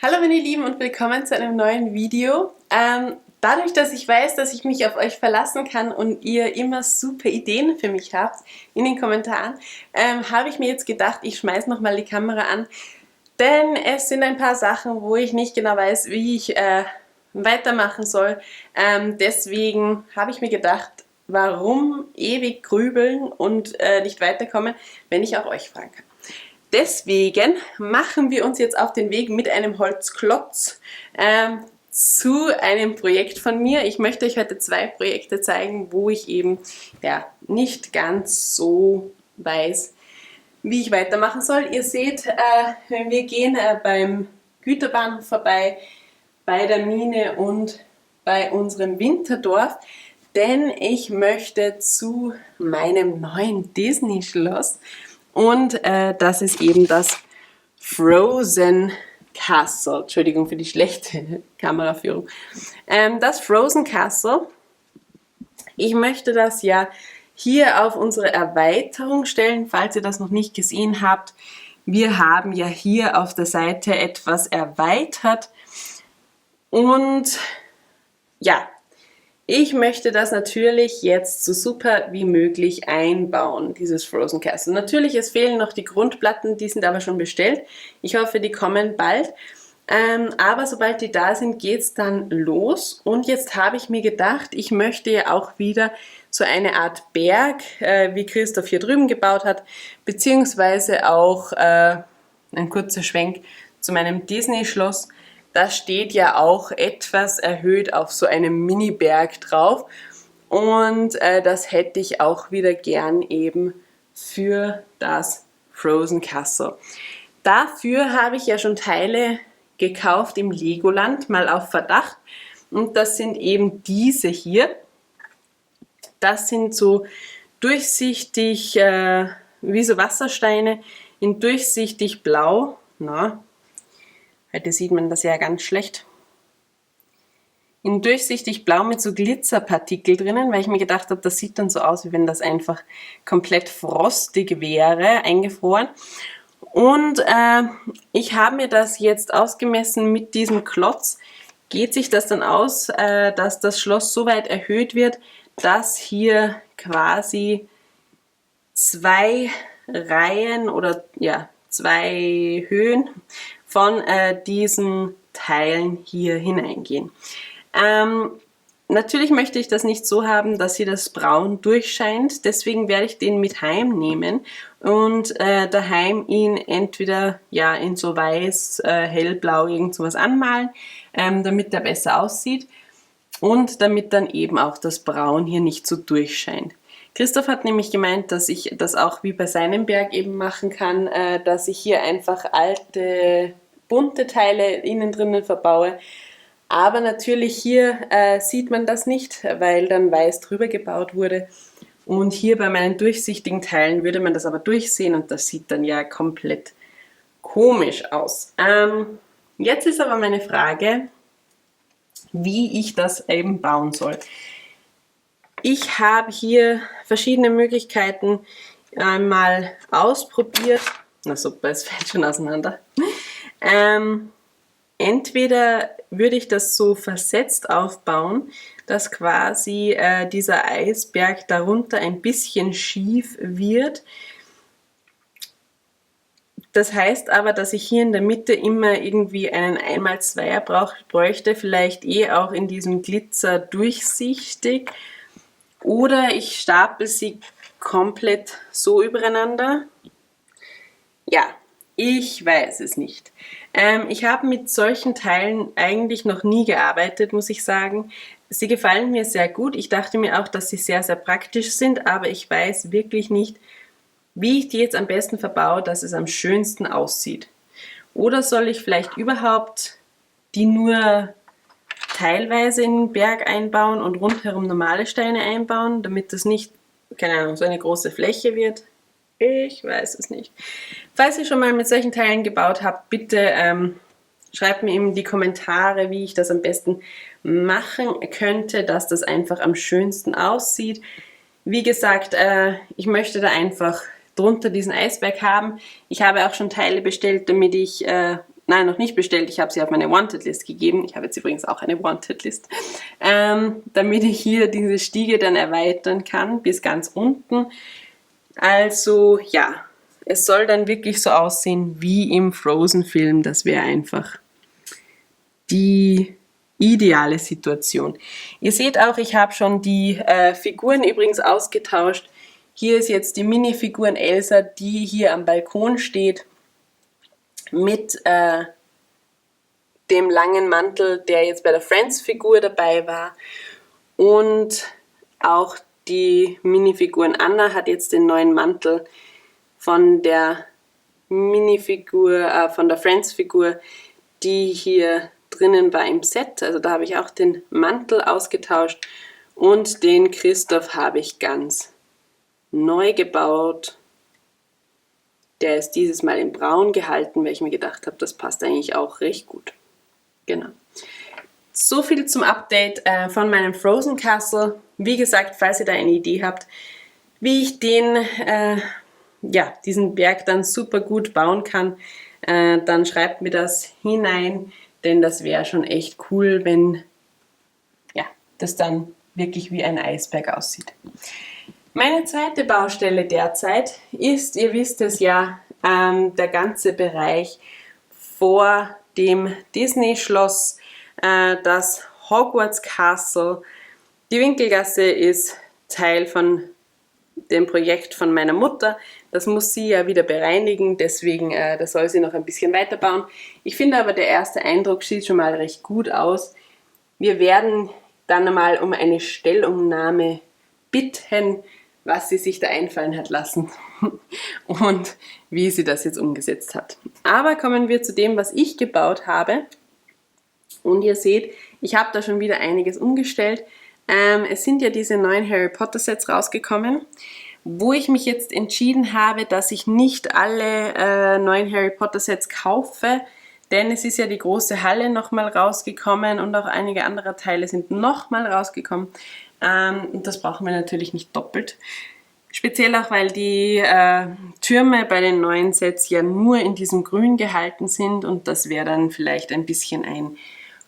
Hallo meine Lieben und willkommen zu einem neuen Video. Dadurch, dass ich weiß, dass ich mich auf euch verlassen kann und ihr immer super Ideen für mich habt in den Kommentaren, habe ich mir jetzt gedacht, ich schmeiße nochmal die Kamera an, denn es sind ein paar Sachen, wo ich nicht genau weiß, wie ich weitermachen soll. Deswegen habe ich mir gedacht, warum ewig grübeln und nicht weiterkommen, wenn ich auch euch fragen kann. Deswegen machen wir uns jetzt auf den Weg mit einem Holzklotz zu einem Projekt von mir. Ich möchte euch heute zwei Projekte zeigen, wo ich eben nicht ganz so weiß, wie ich weitermachen soll. Ihr seht, wir gehen beim Güterbahnhof vorbei, bei der Mine und bei unserem Winterdorf, denn ich möchte zu meinem neuen Disney-Schloss. Und das ist eben das Frozen Castle. Entschuldigung für die schlechte Kameraführung. Das Frozen Castle. Ich möchte das ja hier auf unsere Erweiterung stellen, falls ihr das noch nicht gesehen habt. Wir haben ja hier auf der Seite etwas erweitert. Und ja, ich möchte das natürlich jetzt so super wie möglich einbauen, dieses Frozen Castle. Natürlich, es fehlen noch die Grundplatten, die sind aber schon bestellt. Ich hoffe, die kommen bald. Aber sobald die da sind, geht es dann los. Und jetzt habe ich mir gedacht, ich möchte ja auch wieder so eine Art Berg, wie Christoph hier drüben gebaut hat, beziehungsweise auch ein kurzer Schwenk zu meinem Disney-Schloss. Das steht ja auch etwas erhöht auf so einem Mini-Berg drauf. Und das hätte ich auch wieder gern eben für das Frozen Castle. Dafür habe ich ja schon Teile gekauft im Legoland, mal auf Verdacht. Und das sind eben diese hier. Das sind so durchsichtig, wie so Wassersteine in durchsichtig blau. Na, heute sieht man das ja ganz schlecht. In durchsichtig blau mit so Glitzerpartikel drinnen, weil ich mir gedacht habe, das sieht dann so aus, wie wenn das einfach komplett frostig wäre, eingefroren. Und ich habe mir das jetzt ausgemessen mit diesem Klotz. Geht sich das dann aus, dass das Schloss so weit erhöht wird, dass hier quasi zwei Reihen oder ja, zwei Höhen von diesen Teilen hier hineingehen. Natürlich möchte ich das nicht so haben, dass hier das Braun durchscheint, deswegen werde ich den mit heimnehmen und daheim ihn entweder ja in so weiß, hellblau irgend sowas anmalen, damit der besser aussieht und damit dann eben auch das Braun hier nicht so durchscheint. Christoph hat nämlich gemeint, dass ich das auch wie bei seinem Berg eben machen kann, dass ich hier einfach alte bunte Teile innen drinnen verbaue. Aber natürlich hier sieht man das nicht, weil dann weiß drüber gebaut wurde. Und hier bei meinen durchsichtigen Teilen würde man das aber durchsehen und das sieht dann ja komplett komisch aus. Jetzt ist aber meine Frage, wie ich das eben bauen soll. Ich habe hier verschiedene Möglichkeiten einmal ausprobiert. Na super, es fällt schon auseinander. Entweder würde ich das so versetzt aufbauen, dass quasi dieser Eisberg darunter ein bisschen schief wird. Das heißt aber, dass ich hier in der Mitte immer irgendwie einen 1x2er bräuchte, vielleicht auch in diesem Glitzer durchsichtig. Oder ich stapel sie komplett so übereinander. Ja, ich weiß es nicht. Ich habe mit solchen Teilen eigentlich noch nie gearbeitet, muss ich sagen. Sie gefallen mir sehr gut. Ich dachte mir auch, dass sie sehr, sehr praktisch sind, aber ich weiß wirklich nicht, wie ich die jetzt am besten verbaue, dass es am schönsten aussieht. Oder soll ich vielleicht überhaupt die nur teilweise in den Berg einbauen und rundherum normale Steine einbauen, damit das nicht, keine Ahnung, so eine große Fläche wird? Ich weiß es nicht. Falls ihr schon mal mit solchen Teilen gebaut habt, bitte schreibt mir in die Kommentare, wie ich das am besten machen könnte, dass das einfach am schönsten aussieht. Wie gesagt, ich möchte da einfach drunter diesen Eisberg haben. Ich habe auch schon Teile bestellt, damit ich nein, noch nicht bestellt, ich habe sie auf meine Wanted-List gegeben. Ich habe jetzt übrigens auch eine Wanted-List, damit ich hier diese Stiege dann erweitern kann bis ganz unten. Also ja, es soll dann wirklich so aussehen wie im Frozen-Film. Das wäre einfach die ideale Situation. Ihr seht auch, ich habe schon die Figuren übrigens ausgetauscht. Hier ist jetzt die Minifiguren Elsa, die hier am Balkon steht, mit dem langen Mantel, der jetzt bei der Friends-Figur dabei war. Und auch die Minifiguren Anna hat jetzt den neuen Mantel von der Minifigur, von der Friends-Figur, die hier drinnen war im Set. Also da habe ich auch den Mantel ausgetauscht und den Christoph habe ich ganz neu gebaut. Der ist dieses Mal in Braun gehalten, weil ich mir gedacht habe, das passt eigentlich auch recht gut. Genau. So viel zum Update von meinem Frozen Castle. Wie gesagt, falls ihr da eine Idee habt, wie ich diesen Berg dann super gut bauen kann, dann schreibt mir das hinein, denn das wäre schon echt cool, wenn das dann wirklich wie ein Eisberg aussieht. Meine zweite Baustelle derzeit ist, ihr wisst es ja, der ganze Bereich vor dem Disney-Schloss, das Hogwarts Castle. Die Winkelgasse ist Teil von dem Projekt von meiner Mutter. Das muss sie ja wieder bereinigen, deswegen da soll sie noch ein bisschen weiterbauen. Ich finde aber, der erste Eindruck sieht schon mal recht gut aus. Wir werden dann einmal um eine Stellungnahme bitten, was sie sich da einfallen hat lassen und wie sie das jetzt umgesetzt hat. Aber kommen wir zu dem, was ich gebaut habe. Und ihr seht, ich habe da schon wieder einiges umgestellt. Es sind ja diese neuen Harry Potter Sets rausgekommen, wo ich mich jetzt entschieden habe, dass ich nicht alle neuen Harry Potter Sets kaufe, denn es ist ja die große Halle nochmal rausgekommen und auch einige andere Teile sind nochmal rausgekommen. Und das brauchen wir natürlich nicht doppelt. Speziell auch, weil die Türme bei den neuen Sets ja nur in diesem Grün gehalten sind und das wäre dann vielleicht ein bisschen ein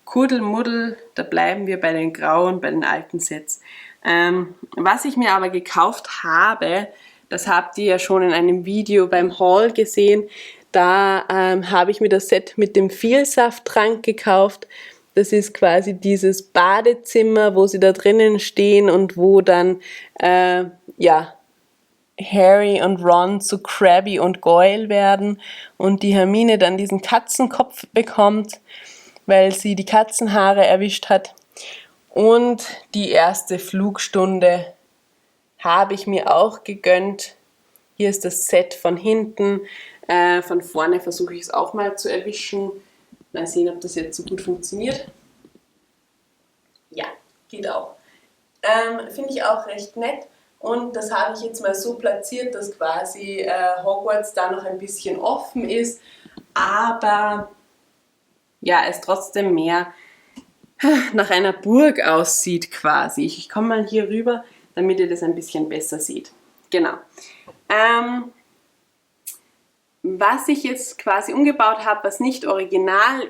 Kuddelmuddel. Da bleiben wir bei den grauen, bei den alten Sets. Was ich mir aber gekauft habe, das habt ihr ja schon in einem Video beim Haul gesehen, da habe ich mir das Set mit dem Vielsafttrank gekauft. Das ist quasi dieses Badezimmer, wo sie da drinnen stehen und wo dann Harry und Ron zu Krabby und Goyle werden und die Hermine dann diesen Katzenkopf bekommt, weil sie die Katzenhaare erwischt hat. Und die erste Flugstunde habe ich mir auch gegönnt. Hier ist das Set von hinten. Von vorne versuche ich es auch mal zu erwischen. Mal sehen, ob das jetzt so gut funktioniert. Ja, geht auch. Finde ich auch recht nett. Und das habe ich jetzt mal so platziert, dass quasi Hogwarts da noch ein bisschen offen ist. Aber ja, es trotzdem mehr nach einer Burg aussieht quasi. Ich komme mal hier rüber, damit ihr das ein bisschen besser seht. Genau. Was ich jetzt quasi umgebaut habe, was nicht original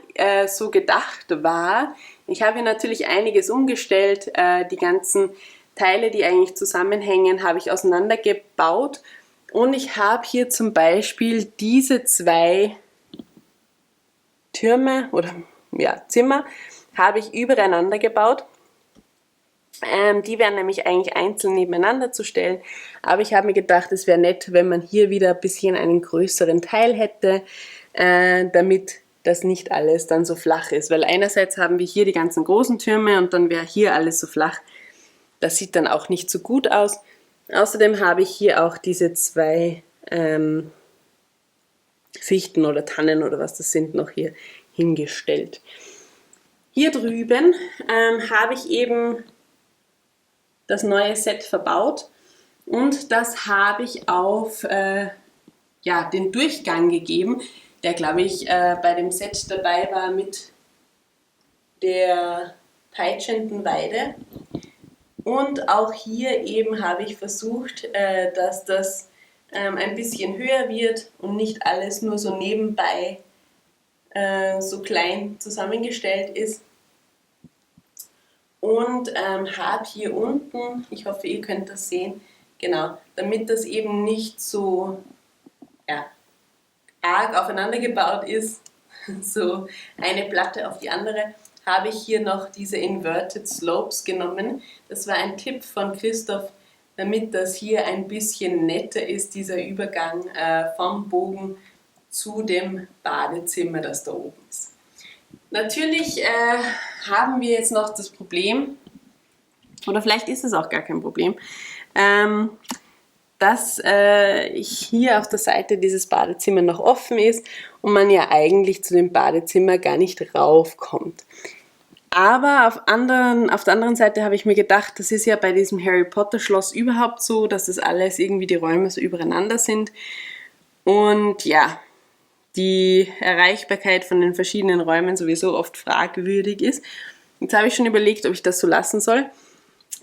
so gedacht war, ich habe hier natürlich einiges umgestellt. Die ganzen Teile, die eigentlich zusammenhängen, habe ich auseinandergebaut. Und ich habe hier zum Beispiel diese zwei Türme oder Zimmer habe ich übereinander gebaut. Die wären nämlich eigentlich einzeln nebeneinander zu stellen, aber ich habe mir gedacht, es wäre nett, wenn man hier wieder ein bisschen einen größeren Teil hätte, damit das nicht alles dann so flach ist, weil einerseits haben wir hier die ganzen großen Türme und dann wäre hier alles so flach. Das sieht dann auch nicht so gut aus. Außerdem habe ich hier auch diese zwei Fichten oder Tannen oder was das sind noch hier hingestellt. Hier drüben habe ich eben das neue Set verbaut und das habe ich auf den Durchgang gegeben, der glaube ich bei dem Set dabei war mit der peitschenden Weide. Und auch hier eben habe ich versucht, dass das ein bisschen höher wird und nicht alles nur so nebenbei so klein zusammengestellt ist. Und habe hier unten, ich hoffe ihr könnt das sehen, genau, damit das eben nicht so ja, arg aufeinander gebaut ist, so eine Platte auf die andere, habe ich hier noch diese Inverted Slopes genommen. Das war ein Tipp von Christoph, damit das hier ein bisschen netter ist, dieser Übergang vom Bogen zu dem Badezimmer, das da oben ist. Natürlich haben wir jetzt noch das Problem, oder vielleicht ist es auch gar kein Problem, dass hier auf der Seite dieses Badezimmer noch offen ist und man ja eigentlich zu dem Badezimmer gar nicht raufkommt. Aber auf der anderen Seite habe ich mir gedacht, das ist ja bei diesem Harry Potter Schloss überhaupt so, dass das alles irgendwie die Räume so übereinander sind. Und ja, die Erreichbarkeit von den verschiedenen Räumen sowieso oft fragwürdig ist. Jetzt habe ich schon überlegt, ob ich das so lassen soll.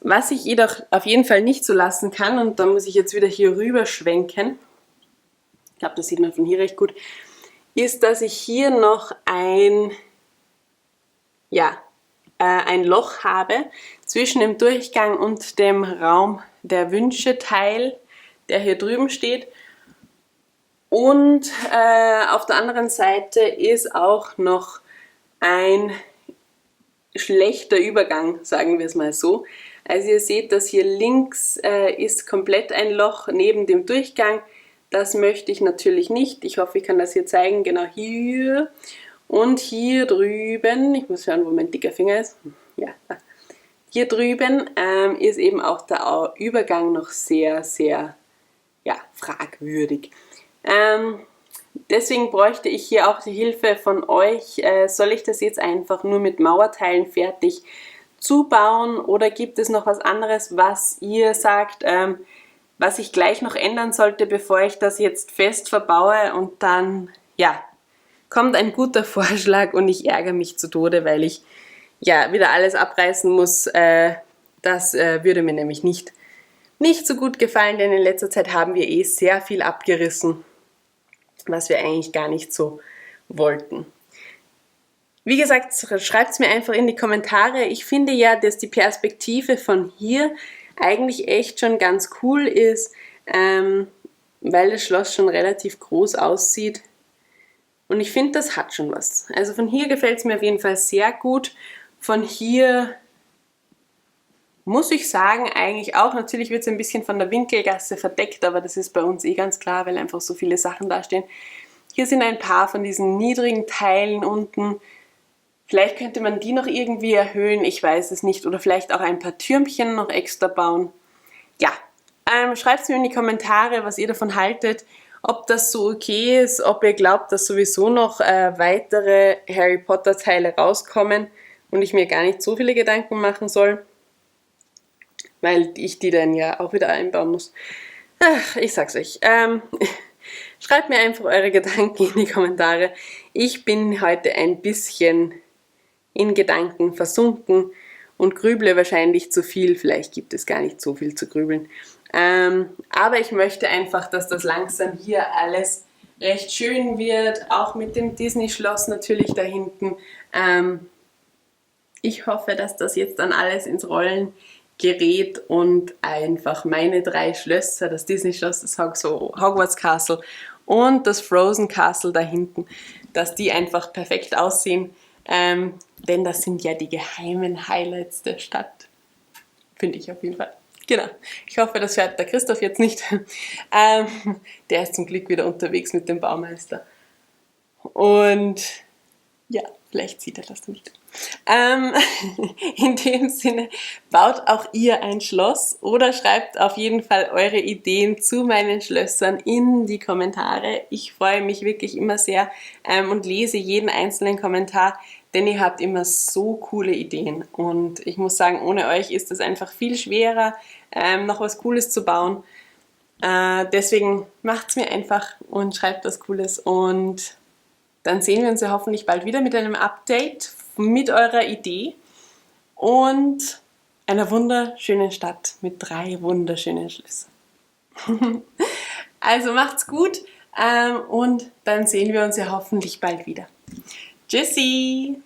Was ich jedoch auf jeden Fall nicht so lassen kann, und da muss ich jetzt wieder hier rüber schwenken, ich glaube, das sieht man von hier recht gut, ist, dass ich hier noch ein Loch habe zwischen dem Durchgang und dem Raum der Wünscheteil, der hier drüben steht. Und auf der anderen Seite ist auch noch ein schlechter Übergang, sagen wir es mal so. Also ihr seht, dass hier links ist komplett ein Loch neben dem Durchgang. Das möchte ich natürlich nicht. Ich hoffe, ich kann das hier zeigen. Genau hier. Und hier drüben, ich muss schauen, wo mein dicker Finger ist. Ja, da. Hier drüben ist eben auch der Übergang noch sehr, sehr fragwürdig. Deswegen bräuchte ich hier auch die Hilfe von euch. Soll ich das jetzt einfach nur mit Mauerteilen fertig zubauen oder gibt es noch was anderes, was ihr sagt, was ich gleich noch ändern sollte, bevor ich das jetzt fest verbaue? Und dann, kommt ein guter Vorschlag und ich ärgere mich zu Tode, weil ich wieder alles abreißen muss. Das würde mir nämlich nicht so gut gefallen, denn in letzter Zeit haben wir sehr viel abgerissen, was wir eigentlich gar nicht so wollten. Wie gesagt, schreibt es mir einfach in die Kommentare. Ich finde ja, dass die Perspektive von hier eigentlich echt schon ganz cool ist, weil das Schloss schon relativ groß aussieht. Und ich finde, das hat schon was. Also von hier gefällt es mir auf jeden Fall sehr gut. Von hier muss ich sagen, eigentlich auch. Natürlich wird es ein bisschen von der Winkelgasse verdeckt, aber das ist bei uns ganz klar, weil einfach so viele Sachen da stehen. Hier sind ein paar von diesen niedrigen Teilen unten. Vielleicht könnte man die noch irgendwie erhöhen, ich weiß es nicht. Oder vielleicht auch ein paar Türmchen noch extra bauen. Ja, schreibt es mir in die Kommentare, was ihr davon haltet. Ob das so okay ist, ob ihr glaubt, dass sowieso noch weitere Harry Potter Teile rauskommen und ich mir gar nicht so viele Gedanken machen soll, weil ich die dann ja auch wieder einbauen muss. Ach, ich sag's euch. Schreibt mir einfach eure Gedanken in die Kommentare. Ich bin heute ein bisschen in Gedanken versunken und grüble wahrscheinlich zu viel. Vielleicht gibt es gar nicht so viel zu grübeln. Aber ich möchte einfach, dass das langsam hier alles recht schön wird, auch mit dem Disney-Schloss natürlich da hinten. Ich hoffe, dass das jetzt dann alles ins Rollen gerät und einfach meine 3 Schlösser, das Disney-Schloss, das Hogwarts Castle und das Frozen Castle da hinten, dass die einfach perfekt aussehen, denn das sind ja die geheimen Highlights der Stadt, finde ich auf jeden Fall. Genau, ich hoffe, das hört der Christoph jetzt nicht. Der ist zum Glück wieder unterwegs mit dem Baumeister. Und ja, vielleicht sieht er das nicht. In dem Sinne, baut auch ihr ein Schloss oder schreibt auf jeden Fall eure Ideen zu meinen Schlössern in die Kommentare. Ich freue mich wirklich immer sehr und lese jeden einzelnen Kommentar, denn ihr habt immer so coole Ideen und ich muss sagen, ohne euch ist es einfach viel schwerer, noch was Cooles zu bauen. Deswegen macht's mir einfach und schreibt was Cooles und dann sehen wir uns ja hoffentlich bald wieder mit einem Update mit eurer Idee und einer wunderschönen Stadt mit 3 wunderschönen Schlössern. Also macht's gut, Und dann sehen wir uns ja hoffentlich bald wieder. Tschüssi!